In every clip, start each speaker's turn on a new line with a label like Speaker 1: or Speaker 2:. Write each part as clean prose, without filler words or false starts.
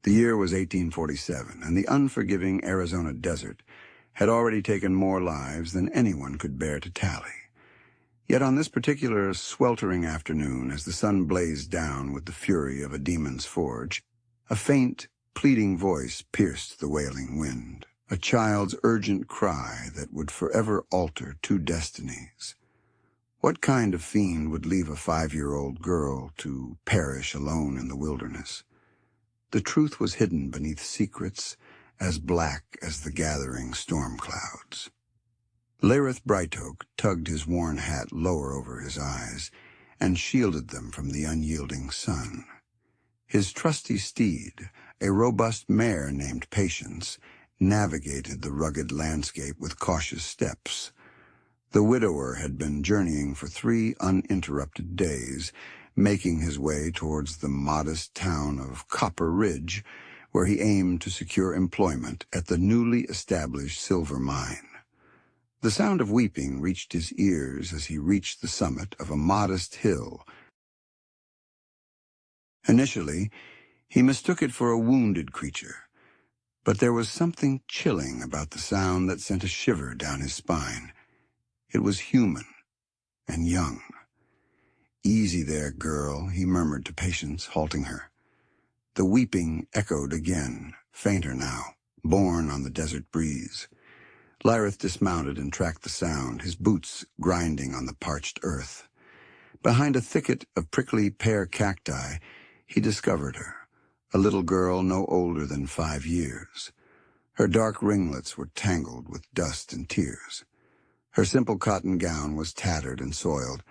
Speaker 1: The year was 1847, and the unforgiving Arizona desert had already taken more lives than anyone could bear to tally. Yet on this particular sweltering afternoon, as the sun blazed down with the fury of a demon's forge, a faint, pleading voice pierced the wailing wind, a child's urgent cry that would forever alter two destinies. What kind of fiend would leave a 5-year-old girl to perish alone in the wilderness? The truth was hidden beneath secrets as black as the gathering storm clouds. Lyreth Brightoak tugged his worn hat lower over his eyes and shielded them from the unyielding sun. His trusty steed, a robust mare named Patience, navigated the rugged landscape with cautious steps. The widower had been journeying for 3 uninterrupted days, making his way towards the modest town of Copper Ridge, where he aimed to secure employment at the newly established silver mine. The sound of weeping reached his ears as he reached the summit of a modest hill. Initially, he mistook it for a wounded creature, but there was something chilling about the sound that sent a shiver down his spine. It was human and young. "Easy there, girl," he murmured to Patience, halting her. The weeping echoed again, fainter now, borne on the desert breeze. Lyreth dismounted and tracked the sound, his boots grinding on the parched earth. Behind a thicket of prickly pear cacti, he discovered her, a little girl no older than 5 years. Her dark ringlets were tangled with dust and tears. Her simple cotton gown was tattered and soiled,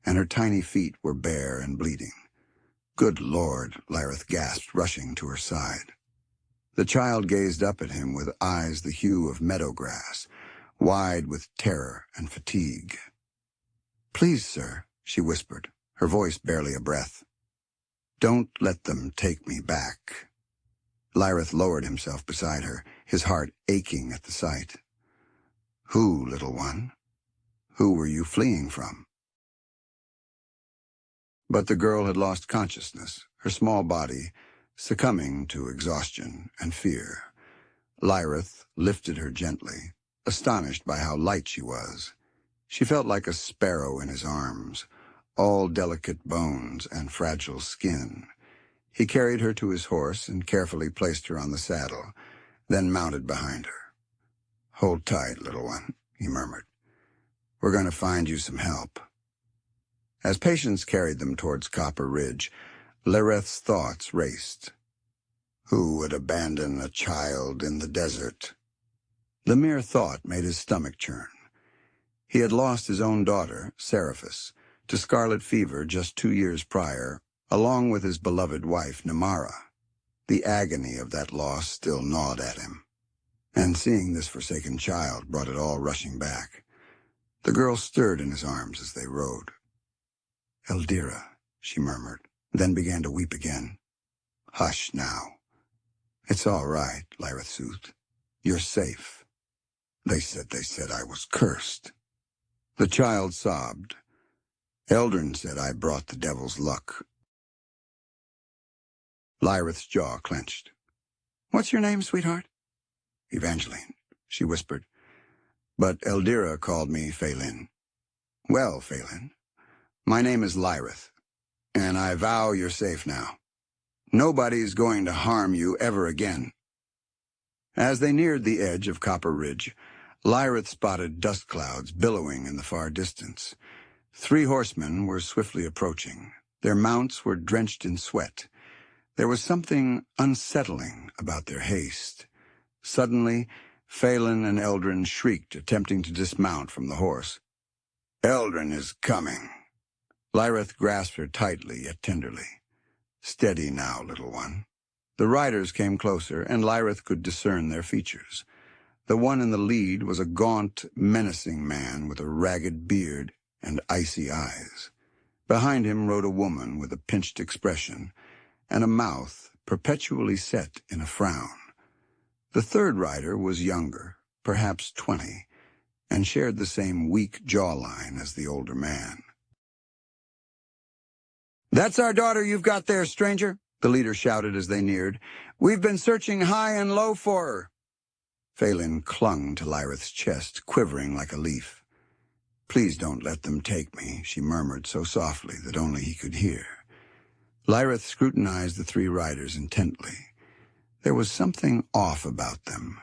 Speaker 1: and her tiny feet were bare and bleeding. "Good Lord," Lyreth gasped, rushing to her side. The child gazed up at him with eyes the hue of meadow grass, wide with terror and fatigue. "Please, sir," she whispered, her voice barely a breath. "Don't let them take me back." Lyreth lowered himself beside her, his heart aching at the sight. "Who, little one? Who were you fleeing from?" But the girl had lost consciousness, her small body succumbing to exhaustion and fear. Lyreth lifted her gently, astonished by how light she was. She felt like a sparrow in his arms, all delicate bones and fragile skin. He carried her to his horse and carefully placed her on the saddle, then mounted behind her. "Hold tight, little one," he murmured. "We're going to find you some help." As Patience carried them towards Copper Ridge, Lyreth's thoughts raced. Who would abandon a child in the desert? The mere thought made his stomach churn. He had lost his own daughter, Seraphis, to scarlet fever just 2 years prior, along with his beloved wife, Namara. The agony of that loss still gnawed at him, and seeing this forsaken child brought it all rushing back. The girl stirred in his arms as they rode. "Eldira," she murmured, then began to weep again. "Hush now." "It's all right," Lyreth soothed. "You're safe. They said I was cursed." The child sobbed. "Eldrin said I brought the devil's luck." Lyreth's jaw clenched. "What's your name, sweetheart?" "Evangeline," she whispered. "But Eldira called me Phelan." "Well, Phelan, my name is Lyreth, and I vow you're safe now. Nobody's going to harm you ever again." As they neared the edge of Copper Ridge, Lyreth spotted dust clouds billowing in the far distance. 3 horsemen were swiftly approaching. Their mounts were drenched in sweat. There was something unsettling about their haste. Suddenly, Phelan and Eldrin shrieked, attempting to dismount from the horse. "Eldrin is coming." Lyreth grasped her tightly yet tenderly. "Steady now, little one." The riders came closer, and Lyreth could discern their features. The one in the lead was a gaunt, menacing man with a ragged beard and icy eyes. Behind him rode a woman with a pinched expression and a mouth perpetually set in a frown. The third rider was younger, perhaps 20, and shared the same weak jawline as the older man. "That's our daughter you've got there, stranger," the leader shouted as they neared. "We've been searching high and low for her." Phelan clung to Lyreth's chest, quivering like a leaf. "Please don't let them take me," she murmured so softly that only he could hear. Lyreth scrutinized the three riders intently. There was something off about them.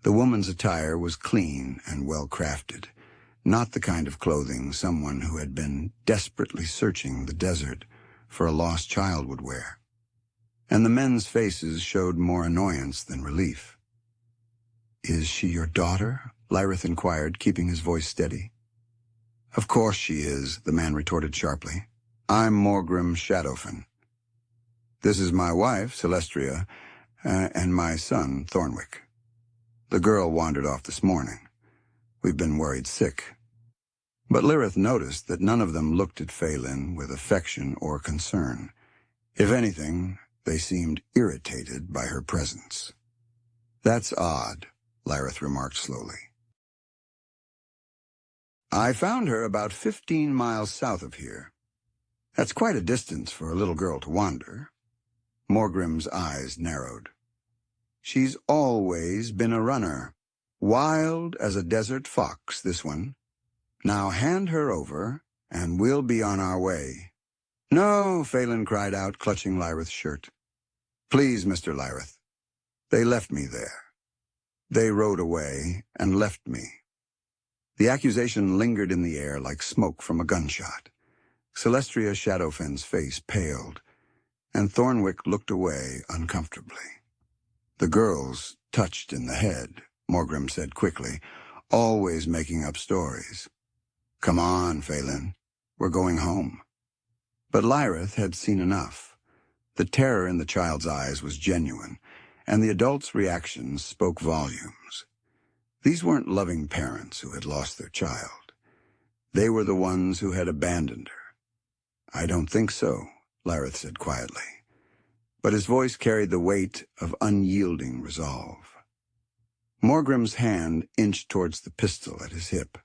Speaker 1: The woman's attire was clean and well-crafted, not the kind of clothing someone who had been desperately searching the desert for a lost child would wear. And the men's faces showed more annoyance than relief. "Is she your daughter?" Lyreth inquired, keeping his voice steady. "Of course she is," the man retorted sharply. "I'm Morgrim Shadowfen. This is my wife, Celestria, and my son, Thornwick. The girl wandered off this morning. We've been worried sick." But Lyreth noticed that none of them looked at Phelan with affection or concern. If anything, they seemed irritated by her presence. "That's odd," Lyreth remarked slowly. "I found her about 15 miles south of here. That's quite a distance for a little girl to wander." Morgrim's eyes narrowed. "She's always been a runner. Wild as a desert fox, this one. Now hand her over, and we'll be on our way." "No," Phelan cried out, clutching Lyreth's shirt. "Please, Mr. Lyreth. They left me there. They rode away and left me." The accusation lingered in the air like smoke from a gunshot. Celestria Shadowfen's face paled, and Thornwick looked away uncomfortably. "The girl's touched in the head," Morgrim said quickly, "always making up stories. Come on, Phelan. We're going home." But Lyreth had seen enough. The terror in the child's eyes was genuine, and the adult's reactions spoke volumes. These weren't loving parents who had lost their child. They were the ones who had abandoned her. "I don't think so," Lyreth said quietly. But his voice carried the weight of unyielding resolve. Morgrim's hand inched towards the pistol at his hip.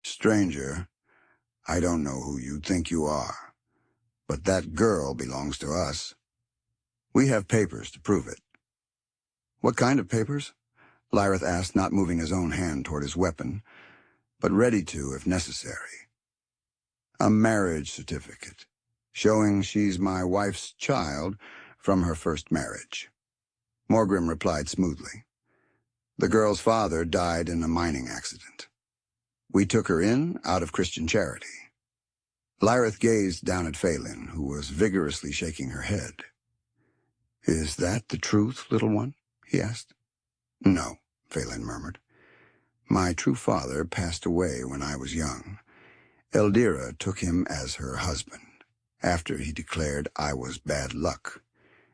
Speaker 1: "Stranger, I don't know who you think you are, but that girl belongs to us. We have papers to prove it." "What kind of papers?" Lyreth asked, not moving his own hand toward his weapon, but ready to if necessary. "A marriage certificate, showing she's my wife's child from her first marriage." Morgrim replied smoothly. "The girl's father died in a mining accident. We took her in out of Christian charity." Lyreth gazed down at Phelan, who was vigorously shaking her head. "Is that the truth, little one?" he asked. "No," Phelan murmured. "My true father passed away when I was young. Eldira took him as her husband, after he declared I was bad luck.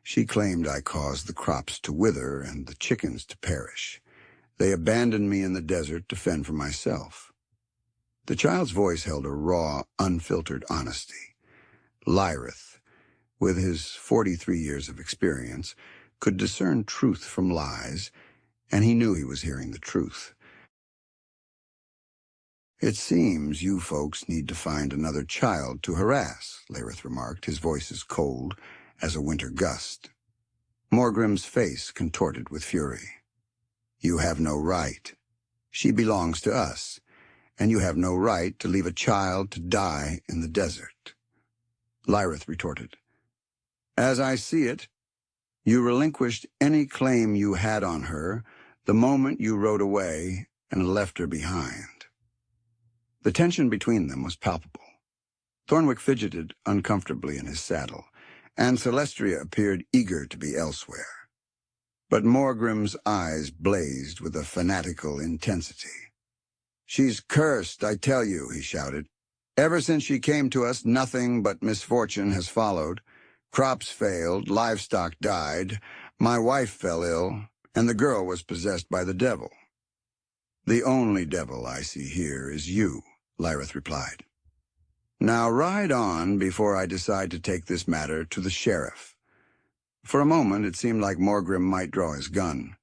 Speaker 1: She claimed I caused the crops to wither and the chickens to perish. They abandoned me in the desert to fend for myself." The child's voice held a raw, unfiltered honesty. Lyreth, with his 43 years of experience, could discern truth from lies, and he knew he was hearing the truth. "It seems you folks need to find another child to harass," Lyreth remarked, his voice as cold as a winter gust. Morgrim's face contorted with fury. "You have no right. She belongs to us, and you have no right to leave a child to die in the desert." Lyreth retorted. "As I see it, you relinquished any claim you had on her the moment you rode away and left her behind." The tension between them was palpable. Thornwick fidgeted uncomfortably in his saddle, and Celestria appeared eager to be elsewhere. But Morgrim's eyes blazed with a fanatical intensity. "She's cursed, I tell you," he shouted. "Ever since she came to us, nothing but misfortune has followed. Crops failed, livestock died, my wife fell ill, and the girl was possessed by the devil." "The only devil I see here is you," Lyreth replied. "Now ride on before I decide to take this matter to the sheriff." For a moment it seemed like Morgrim might draw his gun.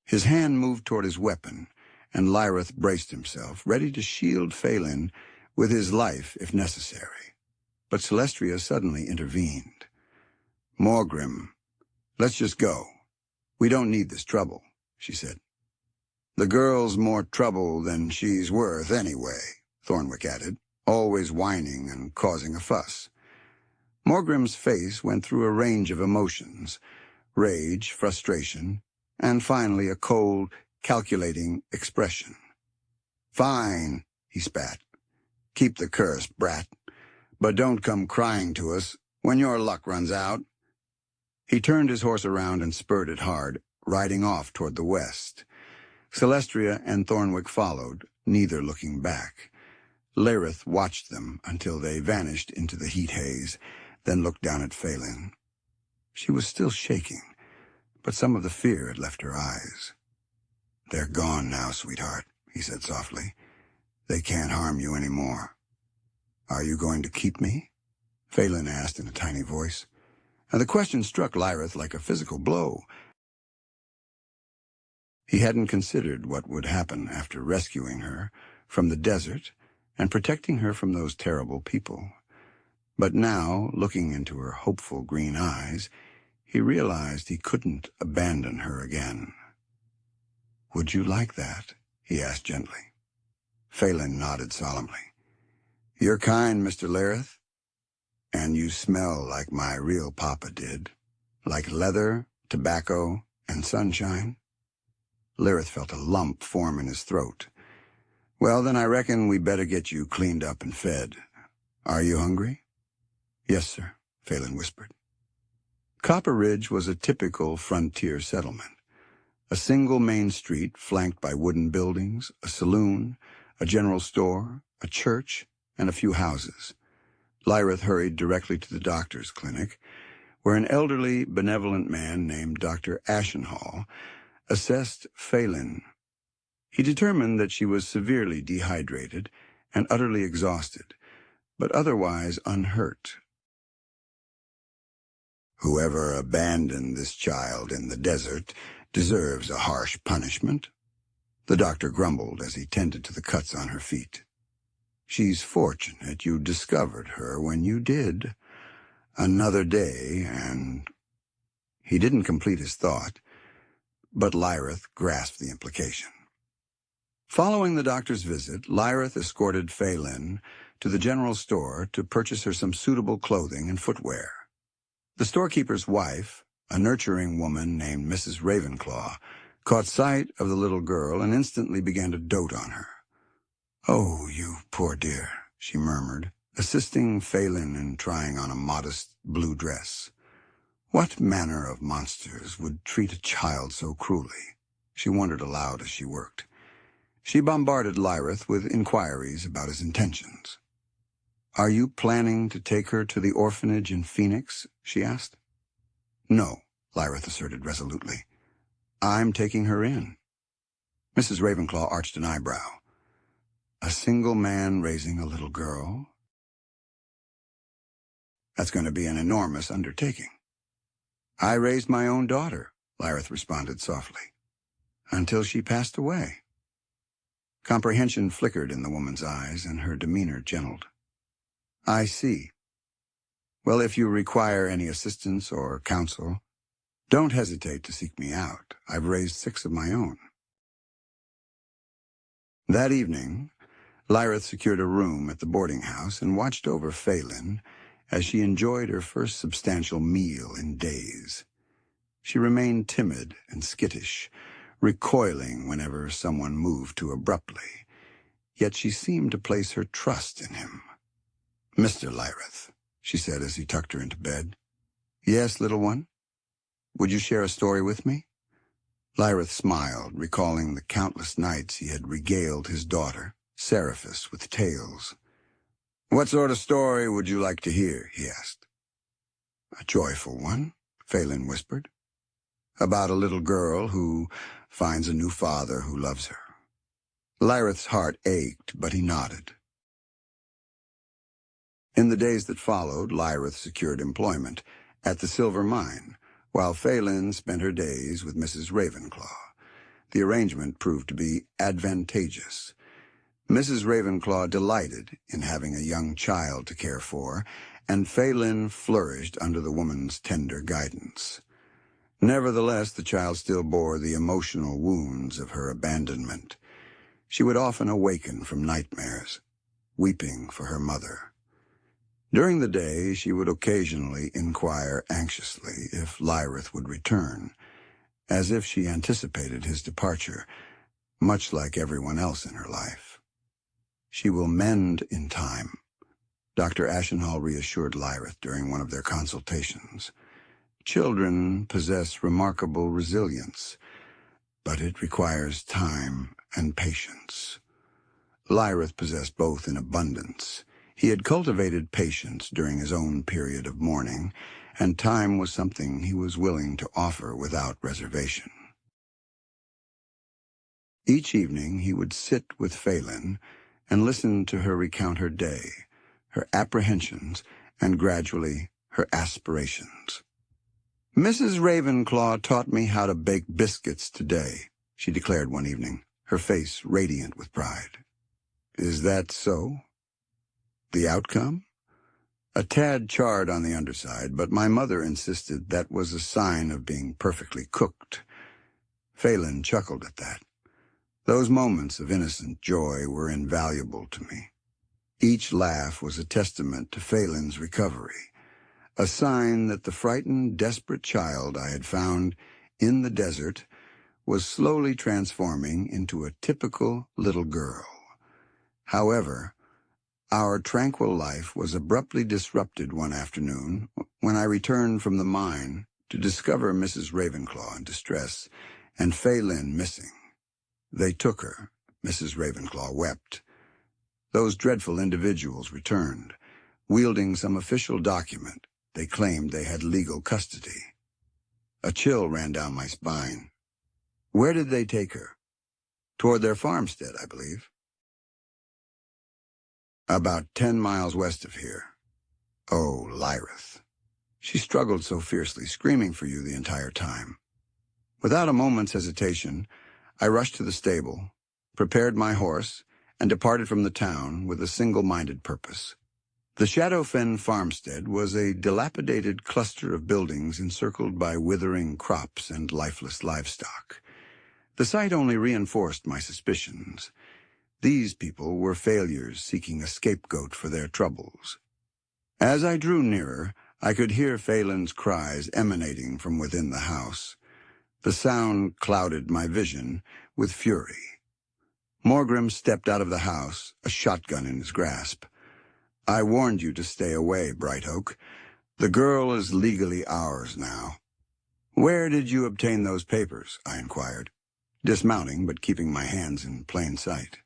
Speaker 1: His hand moved toward his weapon, and Lyreth braced himself, ready to shield Phelan with his life if necessary. but Celestria suddenly intervened. "Morgrim, let's just go. We don't need this trouble," she said. "The girl's more trouble than she's worth anyway," Thornwick added, always whining and causing a fuss. Morgrim's face went through a range of emotions: rage, frustration, and finally a cold, calculating expression. "Fine," he spat. "Keep the curse, brat. But don't come crying to us when your luck runs out." He turned his horse around and spurred it hard, riding off toward the west. Celestria and Thornwick followed, neither looking back. Lyreth watched them until they vanished into the heat haze, then looked down at Phelan. She was still shaking, but some of the fear had left her eyes. "They're gone now, sweetheart," he said softly. "They can't harm you any more." "Are you going to keep me?" Phelan asked in a tiny voice, and the question struck Lyreth like a physical blow. He hadn't considered what would happen after rescuing her from the desert and protecting her from those terrible people. But now, looking into her hopeful green eyes, he realized he couldn't abandon her again. "Would you like that?" he asked gently. Phelan nodded solemnly. "You're kind, Mr. Lyreth. And you smell like my real papa did, like leather, tobacco, and sunshine." Lyreth felt a lump form in his throat. "Well, then I reckon we better get you cleaned up and fed. Are you hungry?" "Yes, sir," Phelan whispered. Copper Ridge was a typical frontier settlement. A single main street flanked by wooden buildings, a saloon, a general store, a church, and a few houses. Lyreth hurried directly to the doctor's clinic, where an elderly, benevolent man named Dr. Ashenhall assessed Phelan. He determined that she was severely dehydrated and utterly exhausted, but otherwise unhurt. "Whoever abandoned this child in the desert deserves a harsh punishment," the doctor grumbled as he tended to the cuts on her feet. "She's fortunate you discovered her when you did. Another day and—" He didn't complete his thought, but Lyreth grasped the implication. Following the doctor's visit, Lyreth escorted Phelan to the general store to purchase her some suitable clothing and footwear. The storekeeper's wife, a nurturing woman named Mrs. Ravenclaw, caught sight of the little girl and instantly began to dote on her. "Oh, you poor dear," she murmured, assisting Phelan in trying on a modest blue dress. "What manner of monsters would treat a child so cruelly?" she wondered aloud as she worked. She bombarded Lyreth with inquiries about his intentions. "Are you planning to take her to the orphanage in Phoenix?" she asked. "No," Lyreth asserted resolutely. "I'm taking her in." Mrs. Ravenclaw arched an eyebrow. "A single man raising a little girl? That's going to be an enormous undertaking." "I raised my own daughter," Lyreth responded softly, "until she passed away." Comprehension flickered in the woman's eyes, and her demeanor gentled. "I see. Well, if you require any assistance or counsel, don't hesitate to seek me out. I've raised 6 of my own." That evening, Lyreth secured a room at the boarding house and watched over Phelan as she enjoyed her first substantial meal in days. She remained timid and skittish, recoiling whenever someone moved too abruptly, yet she seemed to place her trust in him. "Mr. Lyreth," she said as he tucked her into bed. "Yes, little one? Would you share a story with me?" Lyreth smiled, recalling the countless nights he had regaled his daughter, Seraphis, with tales. "What sort of story would you like to hear?" he asked. "A joyful one," Phelan whispered. "About a little girl who finds a new father who loves her." Lyreth's heart ached, but he nodded. In the days that followed, Lyreth secured employment at the silver mine, while Phelan spent her days with Mrs. Ravenclaw. The arrangement proved to be advantageous. Mrs. Ravenclaw delighted in having a young child to care for, and Phelan flourished under the woman's tender guidance. Nevertheless, the child still bore the emotional wounds of her abandonment. She would often awaken from nightmares, weeping for her mother. During the day, she would occasionally inquire anxiously if Lyreth would return, as if she anticipated his departure, much like everyone else in her life. "She will mend in time," Dr. Ashenhall reassured Lyreth during one of their consultations. "Children possess remarkable resilience, but it requires time and patience." Lyreth possessed both in abundance. He had cultivated patience during his own period of mourning, and time was something he was willing to offer without reservation. Each evening he would sit with Phelan and listen to her recount her day, her apprehensions, and gradually her aspirations. "Mrs. Ravenclaw taught me how to bake biscuits today," she declared one evening, her face radiant with pride. "Is that so? The outcome?" "A tad charred on the underside, but my mother insisted that was a sign of being perfectly cooked." Phelan chuckled at that. Those moments of innocent joy were invaluable to me. Each laugh was a testament to Phelan's recovery, a sign that the frightened, desperate child I had found in the desert was slowly transforming into a typical little girl. However, our tranquil life was abruptly disrupted one afternoon when I returned from the mine to discover Mrs. Ravenclaw in distress and Phelan missing. "They took her," Mrs. Ravenclaw wept. "Those dreadful individuals returned. Wielding some official document, they claimed they had legal custody." A chill ran down my spine. "Where did they take her?" "Toward their farmstead, I believe." "About 10 miles west of here." "Oh, Lyreth. She struggled so fiercely, screaming for you the entire time." Without a moment's hesitation, I rushed to the stable, prepared my horse, and departed from the town with a single-minded purpose. The Shadowfen farmstead was a dilapidated cluster of buildings encircled by withering crops and lifeless livestock. The sight only reinforced my suspicions. These people were failures seeking a scapegoat for their troubles. As I drew nearer, I could hear Phelan's cries emanating from within the house. The sound clouded my vision with fury. Morgrim stepped out of the house, a shotgun in his grasp. "I warned you to stay away, Brightoak. The girl is legally ours now." "Where did you obtain those papers?" I inquired, dismounting but keeping my hands in plain sight.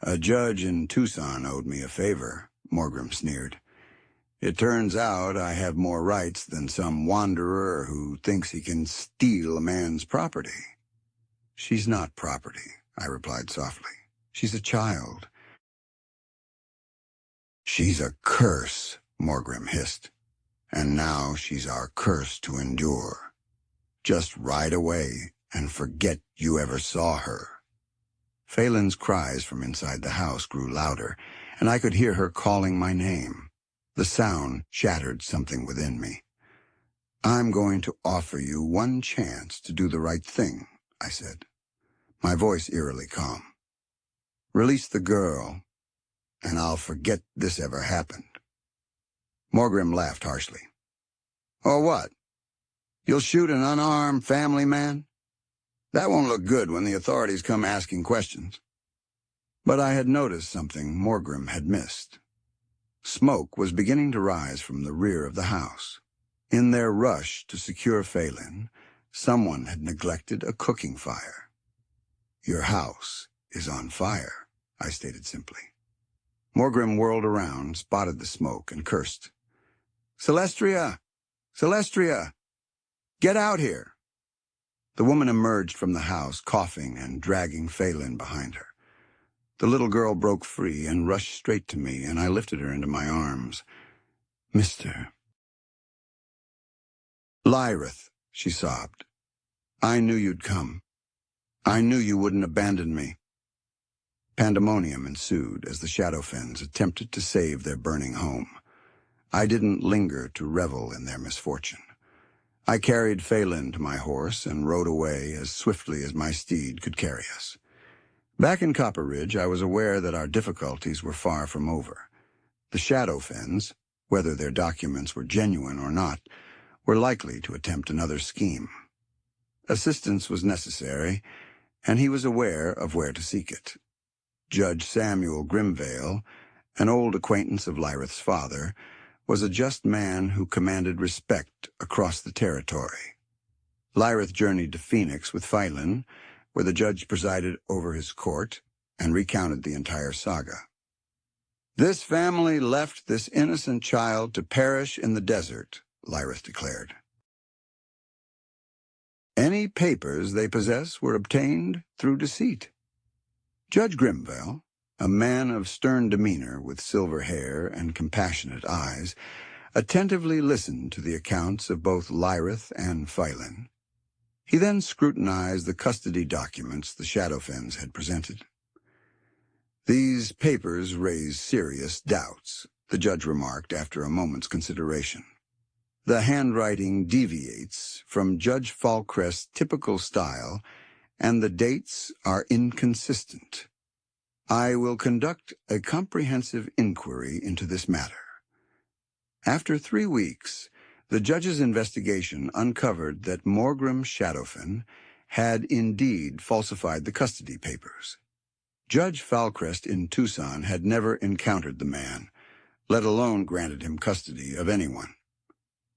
Speaker 1: "A judge in Tucson owed me a favor," Morgrim sneered. "It turns out I have more rights than some wanderer who thinks he can steal a man's property." "She's not property," I replied softly. "She's a child." "She's a curse," Morgrim hissed. "And now she's our curse to endure. Just ride away and forget you ever saw her." Phelan's cries from inside the house grew louder, and I could hear her calling my name. The sound shattered something within me. "I'm going to offer you one chance to do the right thing," I said, my voice eerily calm. "Release the girl, and I'll forget this ever happened." Morgrim laughed harshly. "Or what? You'll shoot an unarmed family man? That won't look good when the authorities come asking questions." But I had noticed something Morgrim had missed. Smoke was beginning to rise from the rear of the house. In their rush to secure Phelan, someone had neglected a cooking fire. "Your house is on fire," I stated simply. Morgrim whirled around, spotted the smoke, and cursed. "Celestria! Celestria! Get out here!" The woman emerged from the house, coughing and dragging Phelan behind her. The little girl broke free and rushed straight to me, and I lifted her into my arms. "Mr. Lyreth," she sobbed. "I knew you'd come. I knew you wouldn't abandon me." Pandemonium ensued as the Shadowfens attempted to save their burning home. I didn't linger to revel in their misfortune. I carried Phelan to my horse and rode away as swiftly as my steed could carry us. Back in Copper Ridge, I was aware that our difficulties were far from over. The Shadow Fens, whether their documents were genuine or not, were likely to attempt another scheme. Assistance was necessary, and he was aware of where to seek it. Judge Samuel Grimvale, an old acquaintance of Lyreth's father, was a just man who commanded respect across the territory. Lyreth journeyed to Phoenix with Phelan, where the judge presided over his court and recounted the entire saga. "This family left this innocent child to perish in the desert," Lyreth declared. "Any papers they possess were obtained through deceit." Judge Grimvale, a man of stern demeanor with silver hair and compassionate eyes, attentively listened to the accounts of both Lyreth and Phelan. He then scrutinized the custody documents the Shadowfens had presented. "These papers raise serious doubts," the judge remarked after a moment's consideration. "The handwriting deviates from Judge Falcrest's typical style, and the dates are inconsistent. I will conduct a comprehensive inquiry into this matter." After 3 weeks, the judge's investigation uncovered that Morgrim Shadowfen had indeed falsified the custody papers. Judge Falcrest in Tucson had never encountered the man, let alone granted him custody of anyone.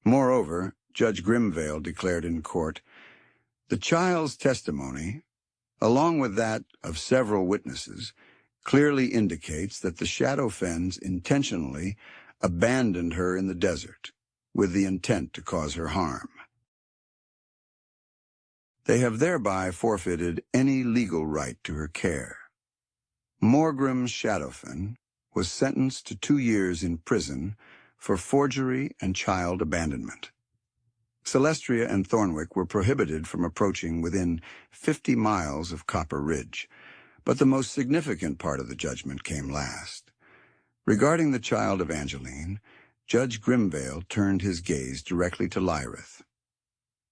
Speaker 1: Moreover, Judge Grimvale declared in court, "The child's testimony, along with that of several witnesses, clearly indicates that the Shadowfens intentionally abandoned her in the desert with the intent to cause her harm. They have thereby forfeited any legal right to her care." Morgrim Shadowfen was sentenced to 2 years in prison for forgery and child abandonment. Celestria and Thornwick were prohibited from approaching within 50 miles of Copper Ridge, but the most significant part of the judgment came last. Regarding the child Evangeline, Judge Grimvale turned his gaze directly to Lyreth.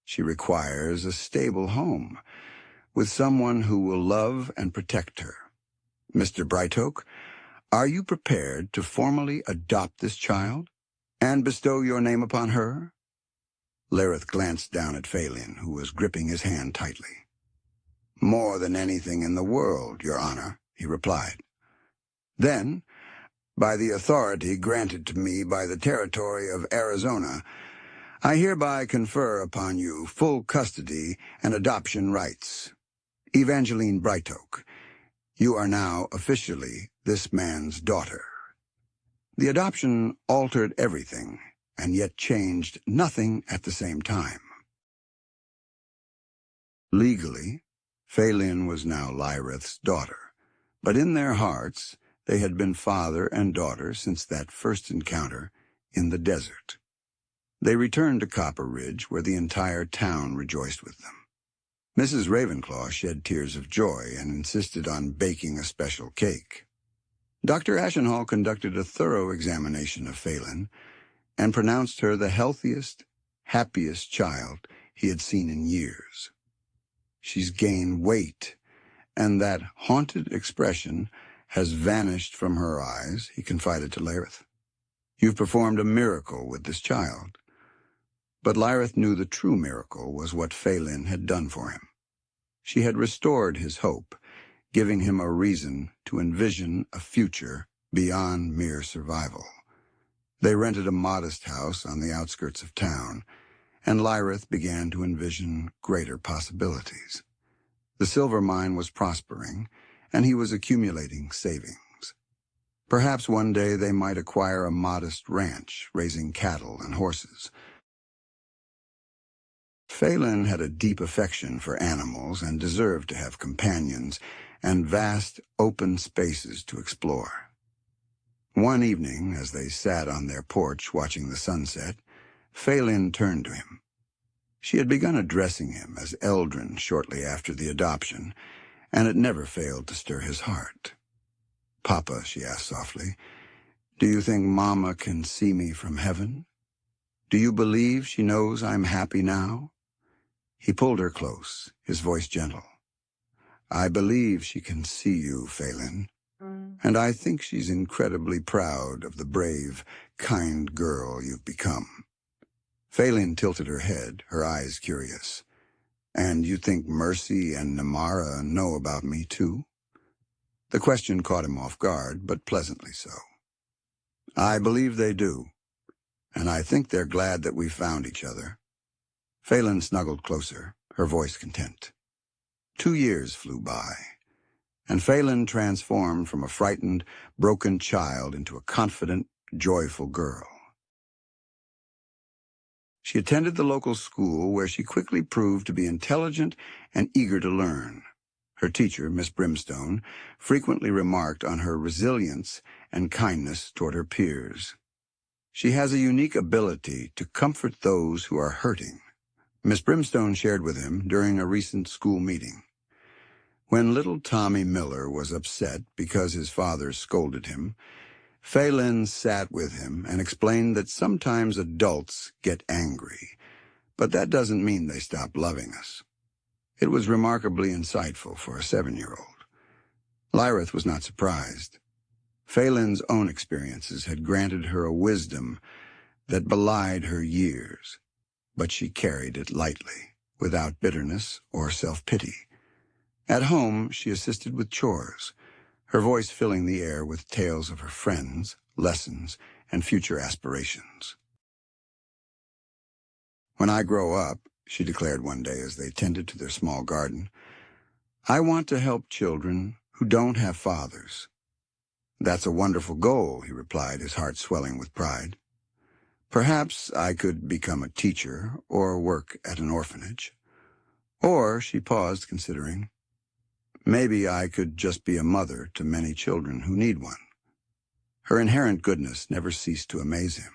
Speaker 1: "She requires a stable home, with someone who will love and protect her. Mr. Brightoak, are you prepared to formally adopt this child and bestow your name upon her?" Lyreth glanced down at Phelan, who was gripping his hand tightly. "More than anything in the world, Your Honor," he replied. "Then, by the authority granted to me by the territory of Arizona, I hereby confer upon you full custody and adoption rights. Evangeline Brightoak, you are now officially this man's daughter." The adoption altered everything, and yet changed nothing at the same time. Legally, Phelan was now Lyreth's daughter, but in their hearts they had been father and daughter since that first encounter in the desert. They returned to Copper Ridge, where the entire town rejoiced with them. Mrs. Ravenclaw shed tears of joy and insisted on baking a special cake. Dr. Ashenhall conducted a thorough examination of Phelan and pronounced her the healthiest, happiest child he had seen in years. "She's gained weight, and that haunted expression has vanished from her eyes," he confided to Lyreth. "You've performed a miracle with this child." But Lyreth knew the true miracle was what Phelan had done for him. She had restored his hope, giving him a reason to envision a future beyond mere survival. They rented a modest house on the outskirts of town, and Lyreth began to envision greater possibilities. The silver mine was prospering, and he was accumulating savings. Perhaps one day they might acquire a modest ranch, raising cattle and horses. Phelan had a deep affection for animals and deserved to have companions and vast, open spaces to explore. One evening, as they sat on their porch watching the sunset, Phelan turned to him. She had begun addressing him as Eldrin shortly after the adoption, and it never failed to stir his heart. "Papa," she asked softly, Do you think Mama can see me from heaven? Do you believe she knows I'm happy now? He pulled her close, his voice gentle. I believe she can see you, Phelan, and I think she's incredibly proud of the brave, kind girl you've become. Phelan tilted her head, her eyes curious. And you think Mercy and Namara know about me, too? The question caught him off guard, but pleasantly so. I believe they do, and I think they're glad that we found each other. Phelan snuggled closer, her voice content. 2 years flew by, and Phelan transformed from a frightened, broken child into a confident, joyful girl. She attended the local school where she quickly proved to be intelligent and eager to learn. Her teacher, Miss Brimstone, frequently remarked on her resilience and kindness toward her peers. She has a unique ability to comfort those who are hurting, Miss Brimstone shared with him during a recent school meeting. When little Tommy Miller was upset because his father scolded him, Phelan sat with him and explained that sometimes adults get angry, but that doesn't mean they stop loving us. It was remarkably insightful for a 7-year-old. Lyreth was not surprised. Phelan's own experiences had granted her a wisdom that belied her years, but she carried it lightly, without bitterness or self-pity. At home, she assisted with chores, her voice filling the air with tales of her friends, lessons, and future aspirations. When I grow up, she declared one day as they tended to their small garden, I want to help children who don't have fathers. That's a wonderful goal, he replied, his heart swelling with pride. Perhaps I could become a teacher or work at an orphanage. Or, she paused, considering, maybe I could just be a mother to many children who need one. Her inherent goodness never ceased to amaze him.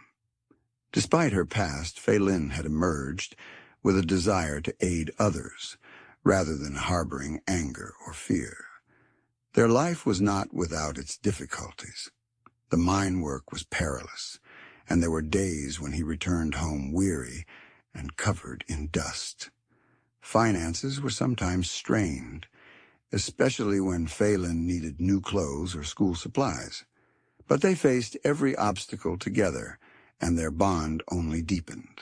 Speaker 1: Despite her past, Phelan had emerged with a desire to aid others, rather than harboring anger or fear. Their life was not without its difficulties. The mine work was perilous, and there were days when he returned home weary and covered in dust. Finances were sometimes strained, especially when Phelan needed new clothes or school supplies. But they faced every obstacle together, and their bond only deepened.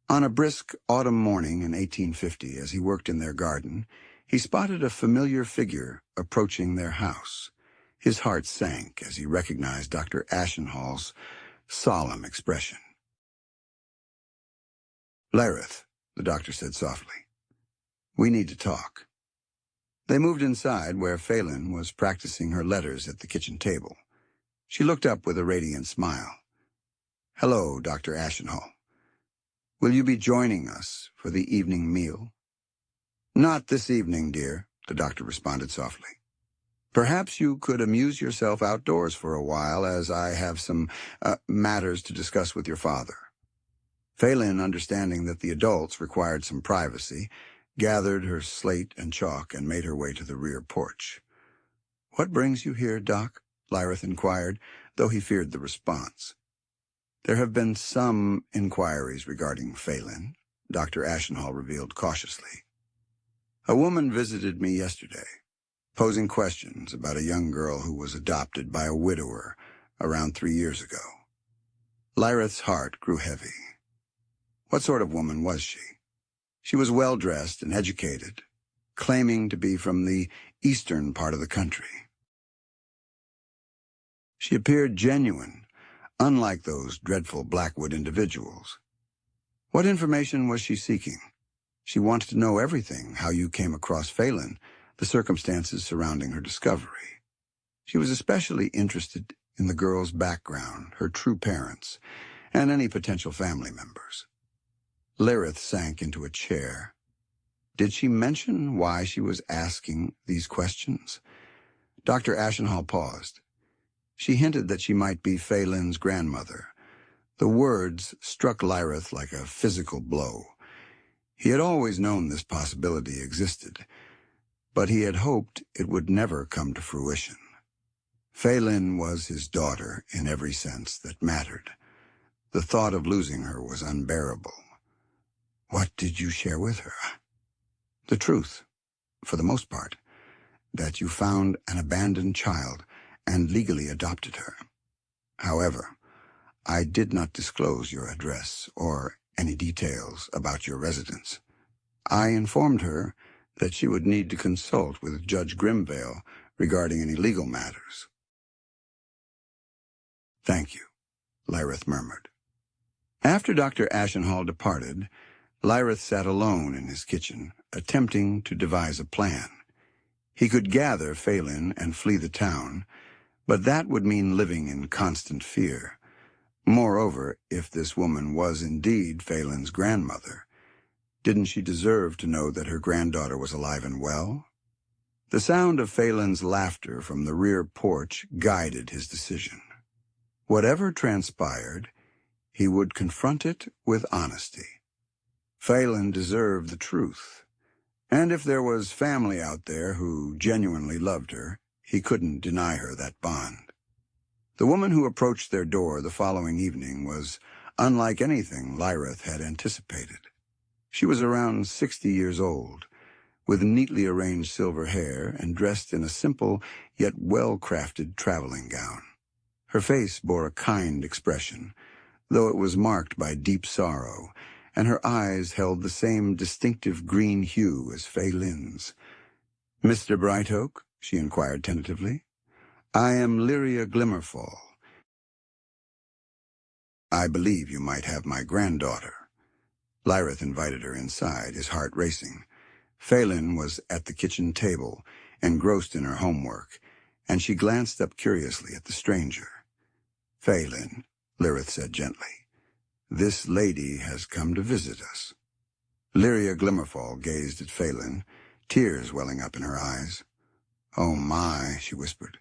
Speaker 1: On a brisk autumn morning in 1850, as he worked in their garden, he spotted a familiar figure approaching their house. His heart sank as he recognized Dr. Ashenhall's solemn expression. Lyreth, the doctor said softly, we need to talk. They moved inside where Phelan was practicing her letters at the kitchen table. She looked up with a radiant smile. Hello, Dr. Ashenhall. Will you be joining us for the evening meal? Not this evening, dear, the doctor responded softly. Perhaps you could amuse yourself outdoors for a while, as I have some matters to discuss with your father. Phelan, understanding that the adults required some privacy, gathered her slate and chalk and made her way to the rear porch. What brings you here, Doc? Lyreth inquired, though he feared the response. There have been some inquiries regarding Phelan, Dr. Ashenhall revealed cautiously. A woman visited me yesterday, posing questions about a young girl who was adopted by a widower around 3 years ago. Lyreth's heart grew heavy. What sort of woman was she? She was well-dressed and educated, claiming to be from the eastern part of the country. She appeared genuine, unlike those dreadful Blackwood individuals. What information was she seeking? She wanted to know everything, how you came across Phelan, the circumstances surrounding her discovery. She was especially interested in the girl's background, her true parents, and any potential family members. Lyreth sank into a chair. Did she mention why she was asking these questions? Dr. Ashenhall paused. She hinted that she might be Phelan's grandmother. The words struck Lyreth like a physical blow. He had always known this possibility existed, but he had hoped it would never come to fruition. Phelan was his daughter in every sense that mattered. The thought of losing her was unbearable. What did you share with her? The truth, for the most part, that you found an abandoned child and legally adopted her. However, I did not disclose your address or any details about your residence. I informed her that she would need to consult with Judge Grimvale regarding any legal matters. Thank you, Lyreth murmured. After Dr. Ashenhall departed, Lyreth sat alone in his kitchen, attempting to devise a plan. He could gather Phelan and flee the town, but that would mean living in constant fear. Moreover, if this woman was indeed Phelan's grandmother, didn't she deserve to know that her granddaughter was alive and well? The sound of Phelan's laughter from the rear porch guided his decision. Whatever transpired, he would confront it with honesty. Phelan deserved the truth, and if there was family out there who genuinely loved her, he couldn't deny her that bond. The woman who approached their door the following evening was unlike anything Lyreth had anticipated. She was around 60 years old, with neatly arranged silver hair and dressed in a simple yet well-crafted traveling gown. Her face bore a kind expression, though it was marked by deep sorrow, and her eyes held the same distinctive green hue as Phelan's. "Mr. Brightoak?" she inquired tentatively. "I am Lyria Glimmerfall. I believe you might have my granddaughter." Lyreth invited her inside, his heart racing. Phelan was at the kitchen table, engrossed in her homework, and she glanced up curiously at the stranger. "Phelan," Lyreth said gently, "this lady has come to visit us." Lyria Glimmerfall gazed at Phelan, tears welling up in her eyes. "Oh my," she whispered,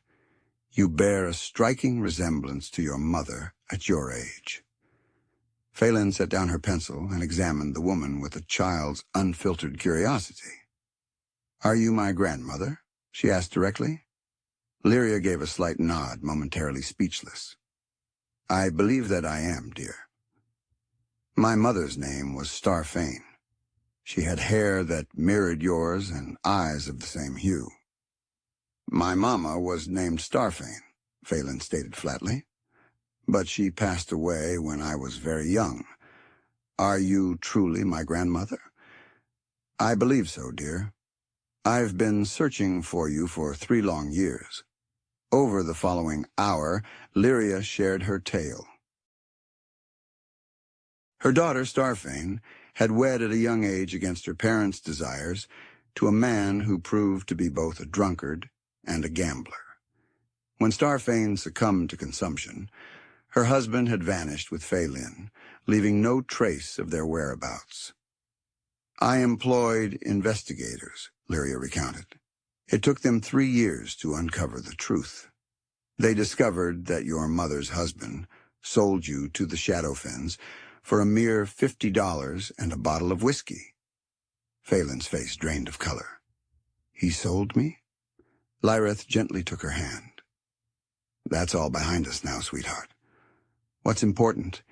Speaker 1: "you bear a striking resemblance to your mother at your age." Phelan set down her pencil and examined the woman with a child's unfiltered curiosity. "Are you my grandmother?" she asked directly. Lyria gave a slight nod, momentarily speechless. "I believe that I am, dear. My mother's name was Starfane. She had hair that mirrored yours and eyes of the same hue." "My mama was named Starfane," Phelan stated flatly, "but she passed away when I was very young. Are you truly my grandmother?" "I believe so, dear. I've been searching for you for 3 long years." Over the following hour, Lyria shared her tale. Her daughter, Starfane, had wed at a young age against her parents' desires to a man who proved to be both a drunkard and a gambler. When Starfane succumbed to consumption, her husband had vanished with Phelan, leaving no trace of their whereabouts. "I employed investigators," Lyria recounted. "It took them 3 years to uncover the truth. They discovered that your mother's husband sold you to the Shadowfens for a mere $50 and a bottle of whiskey." Phelan's face drained of color. "He sold me?" Lyreth gently took her hand. "That's all behind us now, sweetheart. What's important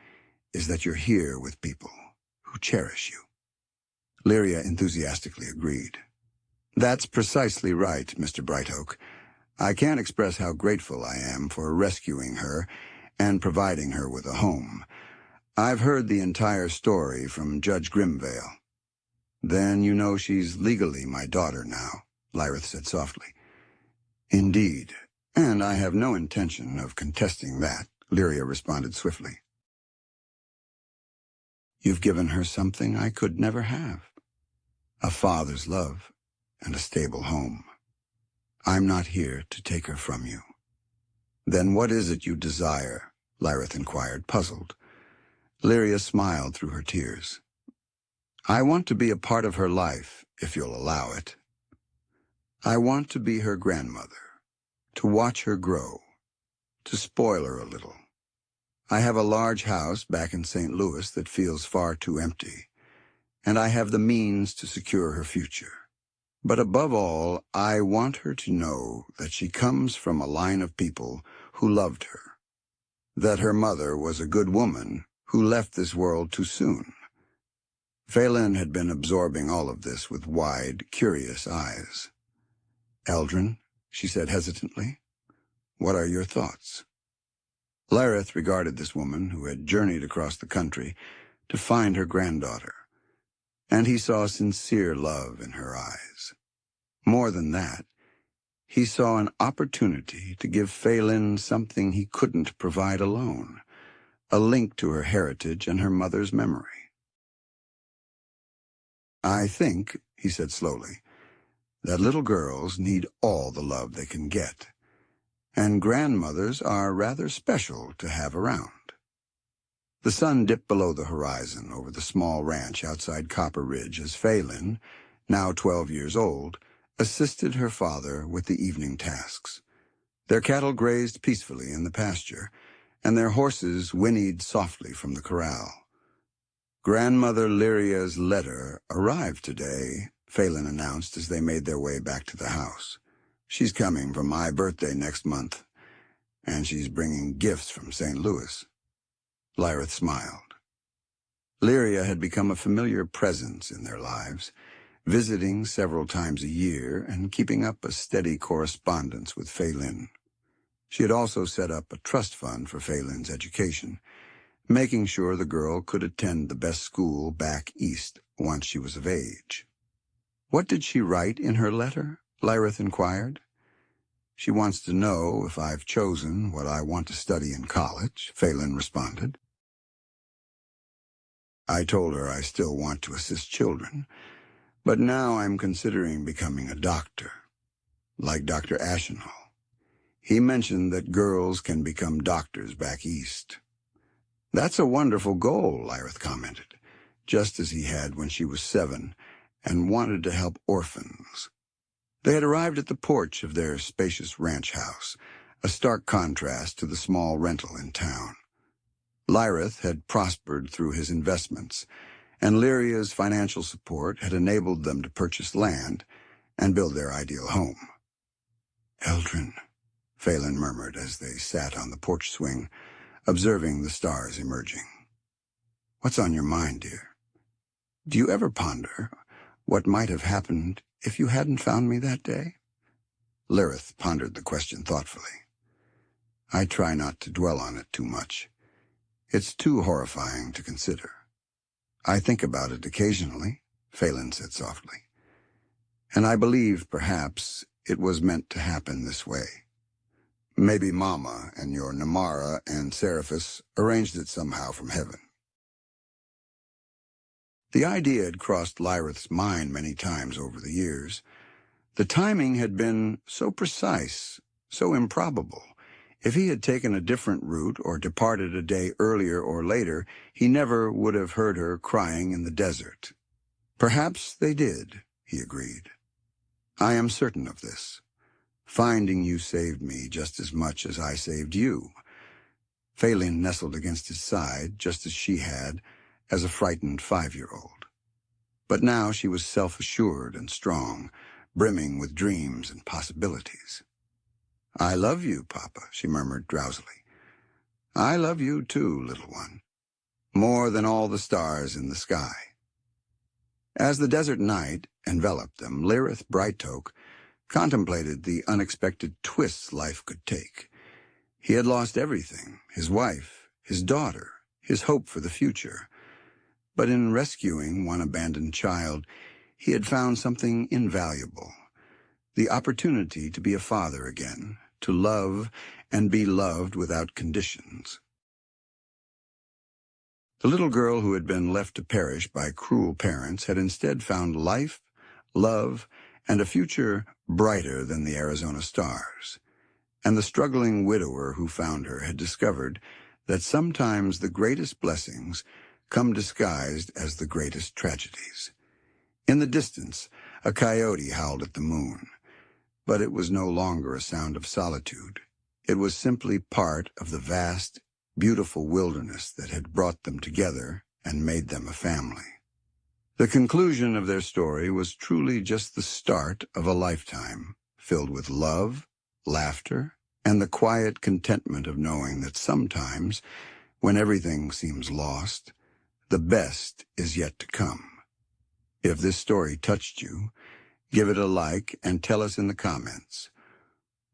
Speaker 1: is that you're here with people who cherish you." Lyria enthusiastically agreed. "That's precisely right, Mr. Brightoak. I can't express how grateful I am for rescuing her and providing her with a home. I've heard the entire story from Judge Grimvale." "Then you know she's legally my daughter now," Lyreth said softly. "Indeed, and I have no intention of contesting that," Lyria responded swiftly. "You've given her something I could never have. A father's love and a stable home. I'm not here to take her from you." "Then what is it you desire?" Lyreth inquired, puzzled. Lyria smiled through her tears. "I want to be a part of her life, if you'll allow it. I want to be her grandmother, to watch her grow, to spoil her a little. I have a large house back in St. Louis that feels far too empty, and I have the means to secure her future. But above all, I want her to know that she comes from a line of people who loved her, that her mother was a good woman who left this world too soon. Phelan had been absorbing all of this with wide, curious eyes. "Eldrin," she said hesitantly, "what are your thoughts?" Lyreth regarded this woman who had journeyed across the country to find her granddaughter, and he saw sincere love in her eyes. More than that, he saw an opportunity to give Phelan something he couldn't provide alone, a link to her heritage and her mother's memory. "I think," he said slowly, "that little girls need all the love they can get, and grandmothers are rather special to have around." The sun dipped below the horizon over the small ranch outside Copper Ridge as Phelan, now 12 years old, assisted her father with the evening tasks. Their cattle grazed peacefully in the pasture, and their horses whinnied softly from the corral. "Grandmother Lyria's letter arrived today," Phelan announced as they made their way back to the house. "She's coming for my birthday next month, and she's bringing gifts from St. Louis." Lyreth smiled. Lyria had become a familiar presence in their lives, visiting several times a year and keeping up a steady correspondence with Phelan. She had also set up a trust fund for Phelan's education, making sure the girl could attend the best school back east once she was of age. "What did she write in her letter?" Lyreth inquired. "She wants to know if I've chosen what I want to study in college," Phelan responded. "I told her I still want to assist children, but now I'm considering becoming a doctor, like Dr. Ashenhall. He mentioned that girls can become doctors back east." "That's a wonderful goal," Lyreth commented, just as he had when she was 7 and wanted to help orphans. They had arrived at the porch of their spacious ranch house, a stark contrast to the small rental in town. Lyreth had prospered through his investments, and Lyria's financial support had enabled them to purchase land and build their ideal home. "Eldrin," Phelan murmured as they sat on the porch swing, observing the stars emerging. "What's on your mind, dear? Do you ever ponder what might have happened if you hadn't found me that day?" Lyreth pondered the question thoughtfully. "I try not to dwell on it too much. It's too horrifying to consider." "I think about it occasionally," Phelan said softly. "And I believe, perhaps, it was meant to happen this way. Maybe Mama and your Namara and Seraphis arranged it somehow from heaven." The idea had crossed Lyreth's mind many times over the years. The timing had been so precise, so improbable. If he had taken a different route or departed a day earlier or later, he never would have heard her crying in the desert. "Perhaps they did," he agreed. "I am certain of this. Finding you saved me just as much as I saved you." Phelan nestled against his side, just as she had, as a frightened 5-year-old. But now she was self-assured and strong, brimming with dreams and possibilities. "I love you, Papa," she murmured drowsily. "I love you too, little one, more than all the stars in the sky." As the desert night enveloped them, Lyreth Brightoak contemplated the unexpected twists life could take. He had lost everything, his wife, his daughter, his hope for the future. But in rescuing one abandoned child, he had found something invaluable: the opportunity to be a father again, to love and be loved without conditions. The little girl who had been left to perish by cruel parents had instead found life, love, and a future brighter than the Arizona stars. And the struggling widower who found her had discovered that sometimes the greatest blessings come disguised as the greatest tragedies. In the distance, a coyote howled at the moon, but it was no longer a sound of solitude. It was simply part of the vast, beautiful wilderness that had brought them together and made them a family. The conclusion of their story was truly just the start of a lifetime, filled with love, laughter, and the quiet contentment of knowing that sometimes, when everything seems lost, the best is yet to come. If this story touched you, give it a like and tell us in the comments.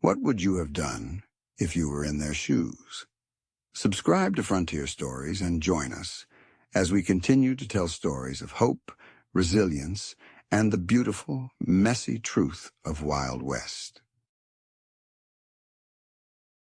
Speaker 1: What would you have done if you were in their shoes? Subscribe to Frontier Stories and join us as we continue to tell stories of hope, resilience, and the beautiful, messy truth of Wild West.